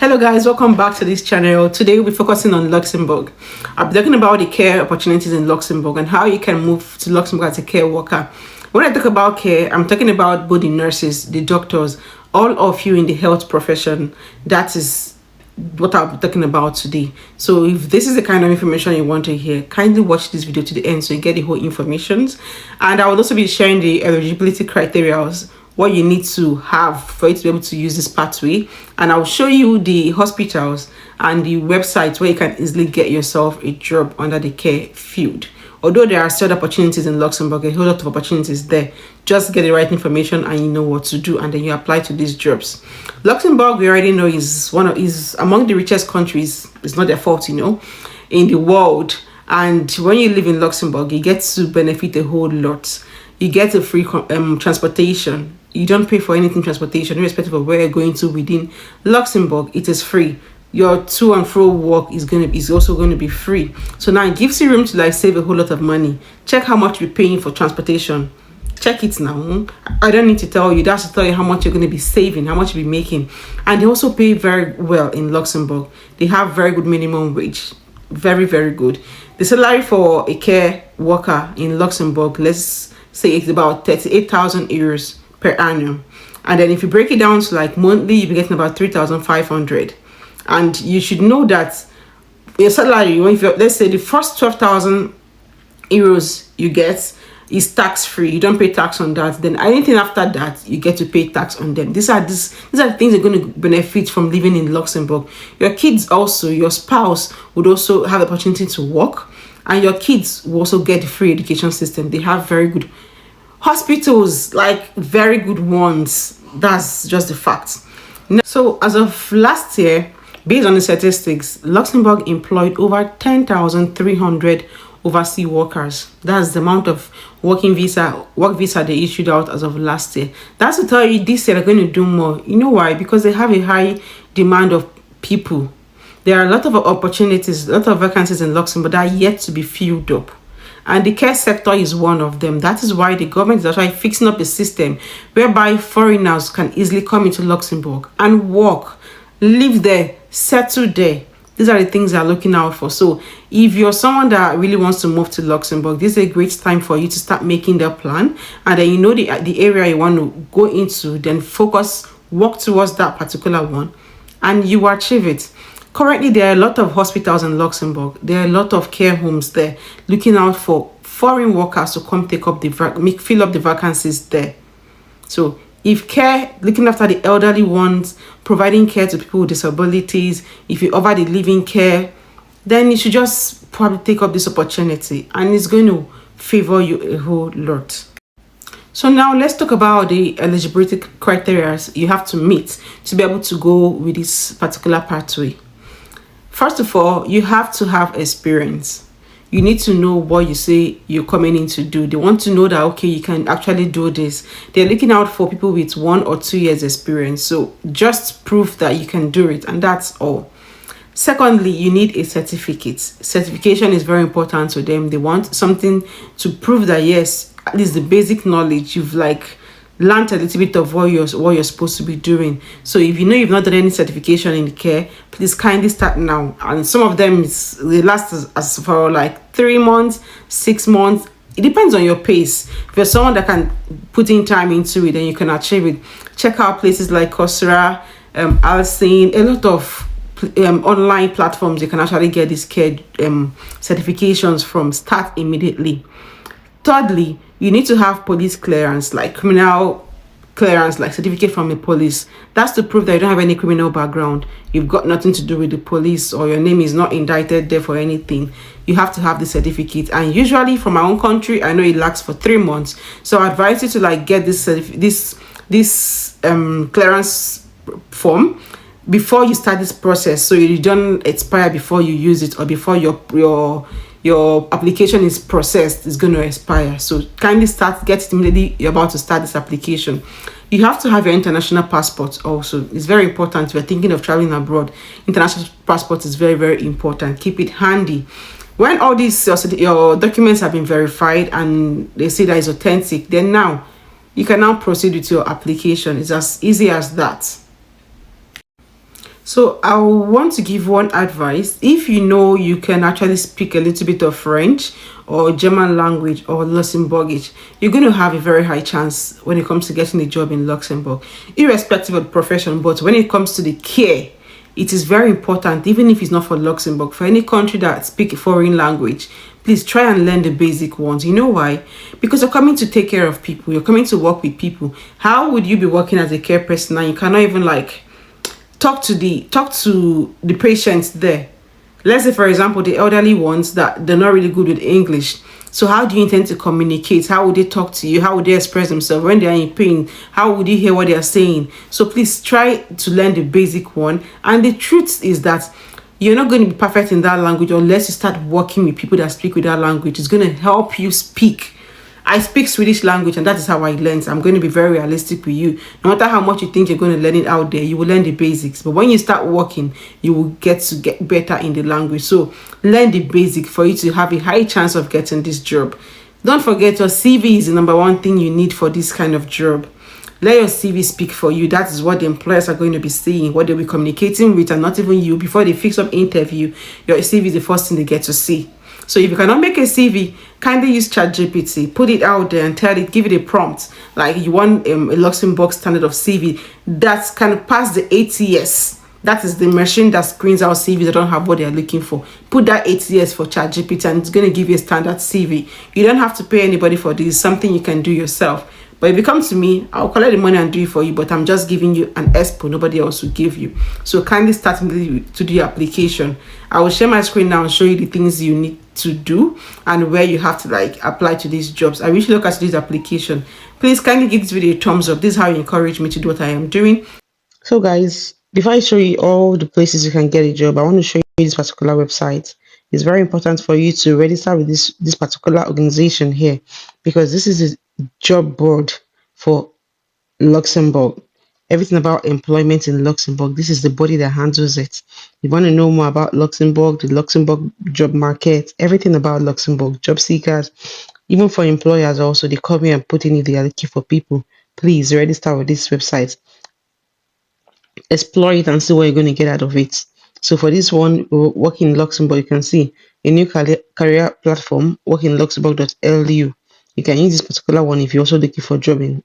Hello guys, welcome back to this channel. Today we'll be focusing on Luxembourg. I'll be talking about the care opportunities in Luxembourg and how you can move to Luxembourg as a care worker. When I talk about care, I'm talking about both the nurses, the doctors, all of you in the health profession. That is what I'll be talking about today. So if this is the kind of information you want to hear, kindly watch this video to the end so you get the whole information. And I will also be sharing the eligibility criteria, what you need to have for you to be able to use this pathway, and I'll show you the hospitals and the websites where you can easily get yourself a job under the care field. Although there are still opportunities in Luxembourg, a whole lot of opportunities there. Just get the right information and you know what to do, and then you apply to these jobs. Luxembourg, we already know, is among the richest countries. It's not their fault, in the world. And when you live in Luxembourg, you get to benefit a whole lot. You get a free transportation. You don't pay for anything transportation, irrespective of where you're going to within Luxembourg. It is free. Your to and fro work is also going to be free. So now it gives you room to save a whole lot of money. Check how much you're paying for transportation. Check it now. I don't need to tell you. That's to tell you how much you're going to be saving, how much you'll be making. And they also pay very well in Luxembourg. They have very good minimum wage. Very, very good. The salary for a care worker in Luxembourg, let's say it's about 38,000 euros per annum. And then if you break it down to monthly, you'll be getting about 3,500. And you should know that your salary, let's say the first 12,000 euros you get is tax free. You don't pay tax on that. Then anything after that, you get to pay tax on them. These are the things you're going to benefit from living in Luxembourg. Your kids also, your spouse would also have the opportunity to work, and your kids will also get the free education system. They have very good hospitals, very good ones. That's just the fact. So as of last year, based on the statistics, Luxembourg employed over 10,300 overseas workers. That's the amount of work visa they issued out as of last year. That's to tell you this year they're going to do more. You know why? Because they have a high demand of people. There are a lot of opportunities, a lot of vacancies in Luxembourg that are yet to be filled up. And the care sector is one of them. That is why the government is actually fixing up a system whereby foreigners can easily come into Luxembourg and work, live there, settle there. These are the things they're looking out for. So if you're someone that really wants to move to Luxembourg, this is a great time for you to start making that plan. And then you know the area you want to go into, then work towards that particular one, and you will achieve it. Currently, there are a lot of hospitals in Luxembourg. There are a lot of care homes there looking out for foreign workers to come fill up the vacancies there. So if looking after the elderly ones, providing care to people with disabilities, if you offer the living care, then you should just probably take up this opportunity, and it's going to favor you a whole lot. So now let's talk about the eligibility criteria you have to meet to be able to go with this particular pathway. First of all, you have to have experience. You need to know what you say you're coming in to do. They want to know that, okay, you can actually do this. They're looking out for people with 1 or 2 years experience. So just prove that you can do it, and that's all. Secondly, you need a certificate. Certification is very important to them. They want something to prove that, yes, at least the basic knowledge you've learned a little bit of what you're supposed to be doing. So if you know you've not done any certification in care, please kindly start now. And some of them they last as for 3 months, 6 months. It depends on your pace. If you're someone that can put in time into it, then you can achieve it. Check out places like Coursera, Alcine, a lot of online platforms you can actually get these care certifications from. Start immediately. Thirdly, you need to have police clearance, criminal clearance, certificate from the police. That's to prove that you don't have any criminal background. You've got nothing to do with the police, or your name is not indicted there for anything. You have to have the certificate. And usually from my own country, I know it lasts for 3 months. So I advise you to get this clearance form before you start this process, so you don't expire before you use it, or before your application is processed, is going to expire. So kindly get it immediately you're about to start this application. You have to have your international passport also. It's very important if you're thinking of traveling abroad. International passport is very, very important. Keep it handy. When all these your documents have been verified and they say that it's authentic, then now you can now proceed with your application. It's as easy as that. So I want to give one advice. If you know you can actually speak a little bit of French or German language or Luxembourgish, you're going to have a very high chance when it comes to getting a job in Luxembourg, irrespective of the profession. But when it comes to the care, it is very important, even if it's not for Luxembourg, for any country that speak a foreign language, please try and learn the basic ones. You know why? Because you're coming to take care of people, you're coming to work with people. How would you be working as a care person and you cannot even like talk to the patients there? Let's say, for example, the elderly ones that they're not really good with English. So how do you intend to communicate? How would they talk to you? How would they express themselves when they are in pain? How would you hear what they are saying? So please try to learn the basic one. And the truth is that you're not going to be perfect in that language unless you start working with people that speak with that language. It's going to help you speak. I speak Swedish language and that is how I learned. I'm going to be very realistic with you. No matter how much you think you're going to learn it out there, you will learn the basics. But when you start working, you will get better in the language. So learn the basic for you to have a high chance of getting this job. Don't forget your CV is the number one thing you need for this kind of job. Let your CV speak for you. That is what the employers are going to be seeing, what they'll be communicating with, and not even you. Before they fix up interview, your CV is the first thing they get to see. So if you cannot make a CV, kindly use ChatGPT, put it out there and tell it, give it a prompt. Like you want a Luxembourg standard of CV that's kind of past the ATS. That is the machine that screens out CVs that don't have what they're looking for. Put that ATS for ChatGPT and it's going to give you a standard CV. You don't have to pay anybody for this. It's something you can do yourself. But if you come to me, I'll collect the money and do it for you. But I'm just giving you an expo. Nobody else will give you. So kindly start to do your application. I will share my screen now and show you the things you need to do and where you have to like apply to these jobs. I wish you look at this application. Please kindly give this video a thumbs up. This is how you encourage me to do what I am doing. So guys, before I show you all the places you can get a job, I want to show you this particular website. It's very important for you to register with this particular organization here because this is a job board for Luxembourg. Everything about employment in Luxembourg, this is the body that handles it. You want to know more about Luxembourg, the Luxembourg job market, everything about Luxembourg, job seekers, even for employers also, they come here and put in if they are looking for people. Please register with this website. Explore it and see what you're going to get out of it. So for this one, work in Luxembourg, you can see a new career platform, workinluxembourg.lu. You can use this particular one if you're also looking for a job in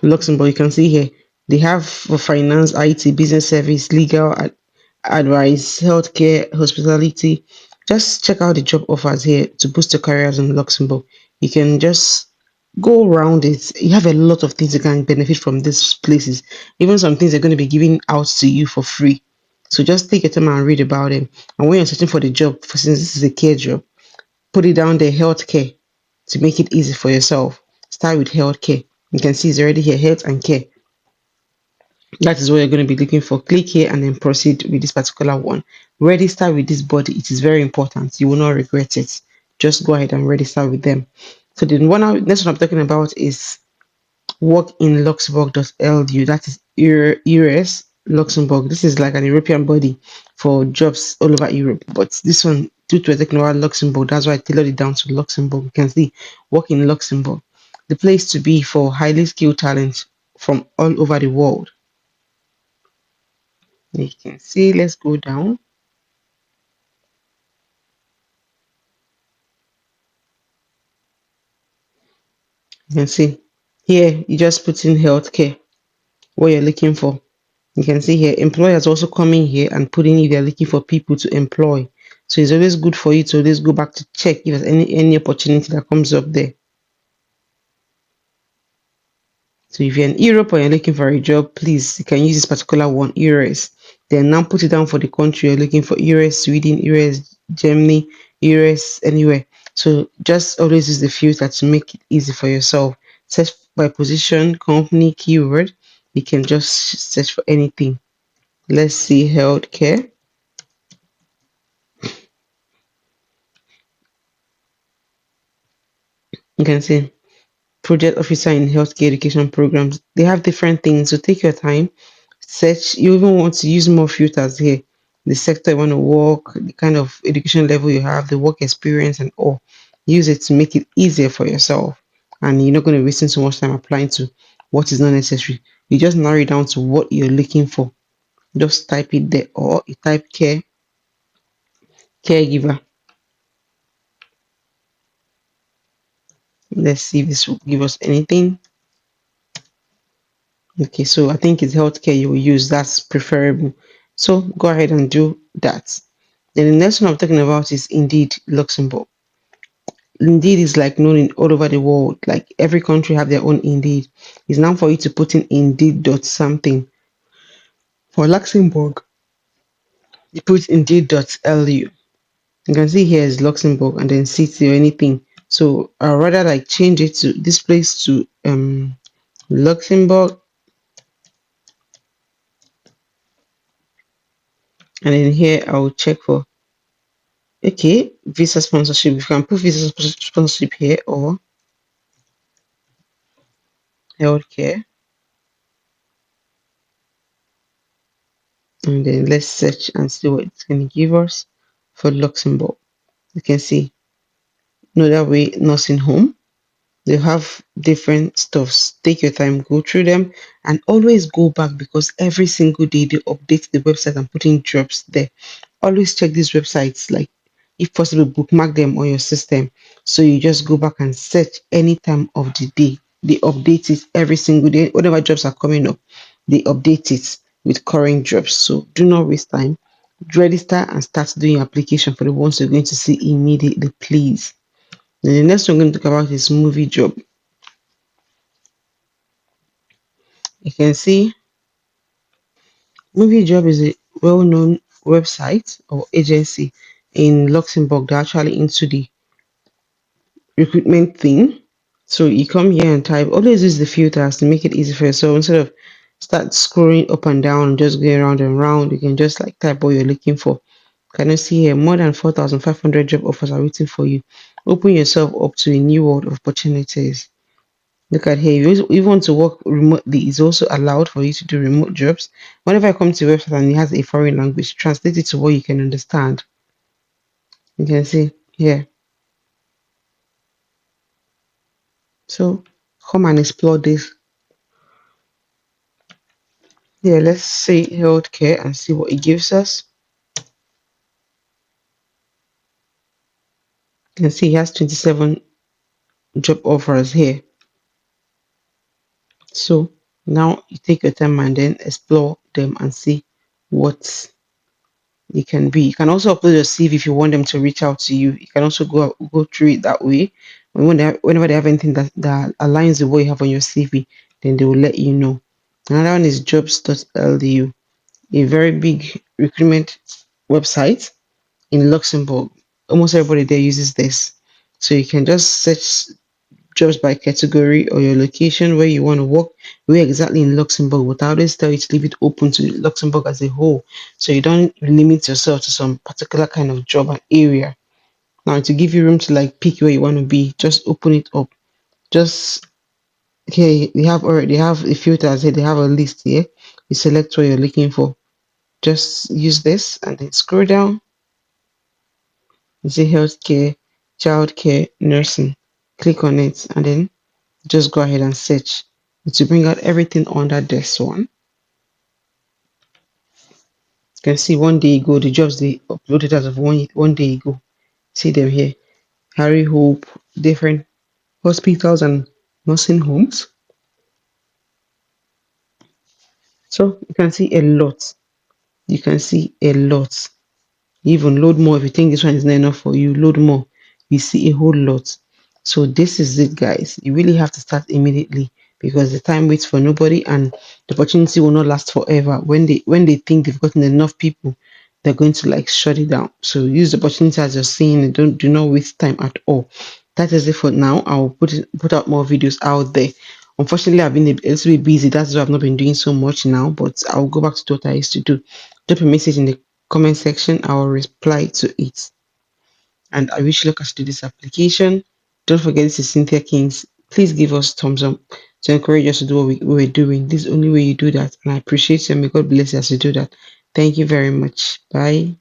Luxembourg. You can see here they have for finance, IT, business service, legal advice, healthcare, hospitality. Just check out the job offers here to boost your careers in Luxembourg. You can just go around it. You have a lot of things you can benefit from these places. Even some things they're going to be giving out to you for free. So just take your time and read about them. And when you're searching for the job, for since this is a care job, put it down there, healthcare, to make it easy for yourself. Start with healthcare. You can see it's already here, health and care. That is what you're going to be looking for. Click here and then proceed with this particular one. Register with this body. It is very important. You will not regret it. Just go ahead and register with them. So the next one I'm talking about is workinluxembourg.lu. That is EURES Luxembourg. This is like an European body for jobs all over Europe. But this one, due to a talking about Luxembourg, that's why I tailored it down to Luxembourg. You can see work in Luxembourg, the place to be for highly skilled talent from all over the world. You can see, let's go down. You can see here, you just put in healthcare, what you're looking for. You can see here, employers also coming here and putting if they're looking for people to employ. So it's always good for you to always go back to check if there's any opportunity that comes up there. So if you're in Europe or you're looking for a job, please, you can use this particular one, EURES. Then now put it down for the country you're looking for, EURES, Sweden, EURES, Germany, EURES, anywhere. So just always use the filter to make it easy for yourself. Search by position, company, keyword. You can just search for anything. Let's see healthcare. You can see project officer in healthcare education programs. They have different things, so take your time, search. You even want to use more filters here, the sector you want to work, the kind of education level you have, the work experience and all. Use it to make it easier for yourself, and you're not going to waste so much time applying to what is not necessary. You just narrow it down to what you're looking for. Just type it there, or you type caregiver. Let's see if this will give us anything. Okay, so I think it's healthcare you will use. That's preferable. So go ahead and do that. Then the next one I'm talking about is Indeed Luxembourg. Indeed is like known in all over the world. Like every country have their own Indeed. It's now for you to put in Indeed dot something. For Luxembourg, you put Indeed dot lu. You can see here is Luxembourg and then city or anything. So I'd rather like change it to this place to Luxembourg, and then here I will check for okay visa sponsorship. You can put visa sponsorship here or healthcare, and then let's search and see what it's going to give us for Luxembourg. You can see no that way nursing home. They have different stuffs. Take your time, go through them, and always go back because every single day they update the website and put in jobs there. Always check these websites, like if possible, bookmark them on your system. So you just go back and search any time of the day. They update it every single day. Whatever jobs are coming up, they update it with current jobs. So do not waste time. Register and start doing your application for the ones you're going to see immediately, please. Then the next one I'm going to talk about is movie job. You can see Movie Job is a well-known website or agency in Luxembourg. They're actually into the recruitment thing. So you come here and type, always use the filters to make it easy for you. So instead of start scrolling up and down and just going around and around, you can just like type what you're looking for. Can you see here? More than 4,500 job offers are waiting for you. Open yourself up to a new world of opportunities. Look at here. You want to work remotely, it's also allowed for you to do remote jobs. Whenever I come to a website and it has a foreign language, translate it to what you can understand. You can see here. So come and explore this. Here, let's say healthcare and see what it gives us. You can see it has 27 job offers here. So now you take your time and then explore them and see what it can be. You can also upload your CV if you want them to reach out to you. You can also go through it that way. Whenever they have anything that aligns with what you have on your CV, then they will let you know. Another one is jobs.lu, a very big recruitment website in Luxembourg. Almost everybody there uses this. So you can just search jobs by category or your location where you want to work, where exactly in Luxembourg. But I always tell you to leave it open to Luxembourg as a whole, so you don't limit yourself to some particular kind of job and area. Now, to give you room to like pick where you want to be, just open it up. Just okay, they have a filters here. They have a list here. You select what you're looking for. Just use this and then scroll down. You see healthcare, childcare, nursing. Click on it and then just go ahead and search to bring out everything under this one. You can see one day ago the jobs they uploaded as of one day ago. See them here. Harry Hope, different hospitals and nursing homes. So you can see a lot. You can see a lot. Even load more. If you think this one is not enough for you, load more. You see a whole lot. So this is it, guys. You really have to start immediately because the time waits for nobody and the opportunity will not last forever. When they think they've gotten enough people, they're going to like shut it down. So use the opportunity as you're seeing it. Do not waste time at all. That is it for now. I'll put out more videos out there. Unfortunately, I've been a little bit busy. That's why I've not been doing so much now, but I'll go back to what I used to do. Drop a message in the comment section. I will reply to it. And I wish you luck as you do this application. Don't forget, this is Cynthia Kings. Please give us thumbs up to encourage us to do what we're doing. This is the only way you do that. And I appreciate you and may God bless you as you do that. Thank you very much. Bye.